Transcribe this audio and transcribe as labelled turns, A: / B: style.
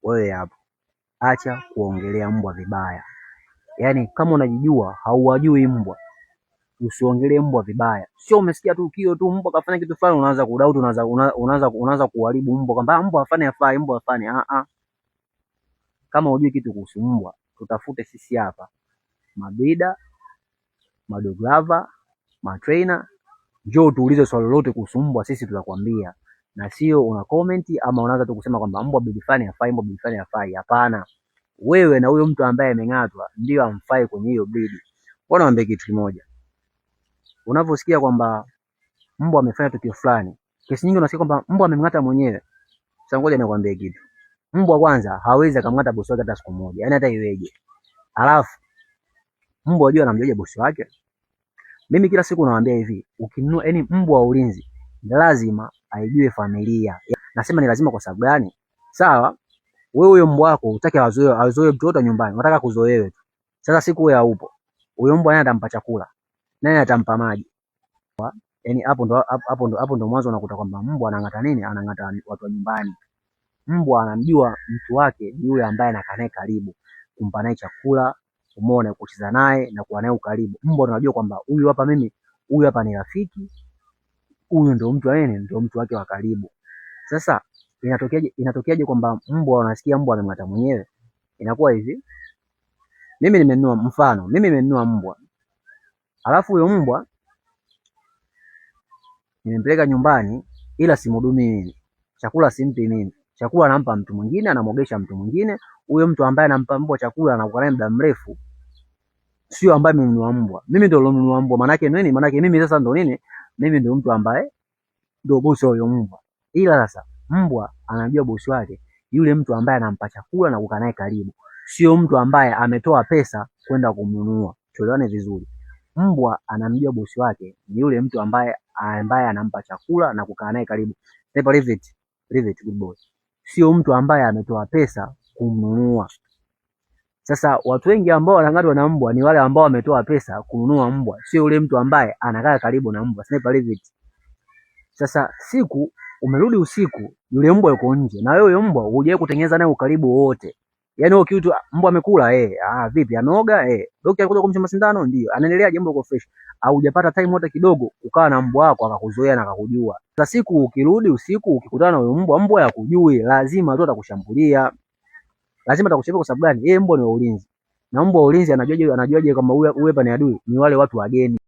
A: Wewe hapo, acha kuongelea mbwa vibaya. Yaani kama unajijua hauwajui mbwa, usiongelee mbwa vibaya. Sio umesikia tu kio tu mbwa kafanya kitu fulani unaanza kudoubt, unaanza kuharibu mbwa kwamba mbwa afanye afai, mbwa afanye. Kama hujui kitu kuhusu mbwa, tutafute sisi hapa. Mabida, madog lover, matrainer, njoo tuulize swali lolote kuhusu mbwa, sisi tutakwambia. Na sio una comment ama unaanza tu kusema kwamba mbwa breed fulani hafai, mbwa breed fulani hafai. Hapana. Wewe na huyo mtu ambaye ameng'atwa ndio amfai kwenye hiyo breed. Mbona niambie kitu kimoja. Unaposikia kwamba mbwa amefanya tukio fulani, kesi nyingi unasikia kwamba mbwa amemng'ata mwenyewe. Sasa ngoja nikwambie kitu. Mbwa kwanza hawezi akamng'ata bosi wake hata siku moja. Yaani hata iweje. Alafu mbwa unajua anamjuaje bosi wake? Mimi kila siku nawaambia hivi, ukinunua yani mbwa wa ulinzi lazima aijue familia. Nasema ni lazima kwa sababu gani? Sawa, wewe huyo mbwa wako utaki azoe mtoto nyumbani, unataka kuzoewe tu. Sasa siku wewe haupo, huyo mbwa naye atampa chakula, naye atampa maji. Yaani hapo ndo mwanzo unakuta kwamba mbwa anang'ata nini? Anang'ata watu wa nyumbani. Mbwa anamjua mtu wake ni yule ambaye anakaa naye karibu, kumpa naye chakula, umeona, kucheza naye na kuwa naye ukaribu. Mbwa anajua kwamba huyu hapa huyu hapa ni rafiki, huyu ndio mtu ndio mtu wake wa karibu. Sasa inatokeaje kwamba mbwa unasikia mbwa amemng'ata mwenyewe? Inakuwa hivi. Mimi nimenunua mbwa. Alafu huyo mbwa nimempeleka nyumbani, ila simhudumii mimi. Chakula simpi mimi. Chakula anampa mtu mwingine, anamogesha mtu mwingine. Huyo mtu ambaye anampa mbwa chakula anakuwa naye muda mrefu, sio ambaye amenunua mbwa. Mimi ndio nilonunua mbwa. Maana yake nini? Maana yake mimi sasa ndo nini? Mimi ndio mtu ambaye ndio bosi wa huyo mbwa. Ila sasa mbwa anajua bosi wake yule mtu ambaye anampa chakula na kukaa naye karibu, sio mtu ambaye ametoa pesa kwenda kumnunua. Tuelewane vizuri. Mbwa anamjua bosi wake ni yule mtu ambaye anampa chakula na kukaa naye karibu. Leave it good boy. Sio mtu ambaye ametoa pesa kumnunua. Sasa watu wengi ambao wanang'atwa na mbwa ni wale ambao wametoa pesa kununua mbwa, sio yule mtu ambaye anakaa karibu na mbwa. Leave it. Sasa siku umerudi usiku, yule mbwa yuko nje na wewe mbwa hujawahi kutengeneza naye ukaribu wote. Yaani wewe kitu mbwa amekula vipi ameoga daktari alikuja kumchoma sindano ndio. Anaendelea jambo uko fresh. Au hujapata time hata kidogo ukawa na mbwa wako akakuzoea na akakujua. Sasa siku ukirudi usiku ukikutana na yule mbwa yakujui, lazima tu atakushambulia. Lazima atakushambulia kwa sababu gani? Mbwa ni wa ulinzi. Na mbwa wa ulinzi anajuaje kama huyu hapa ni adui? Ni wale watu wageni.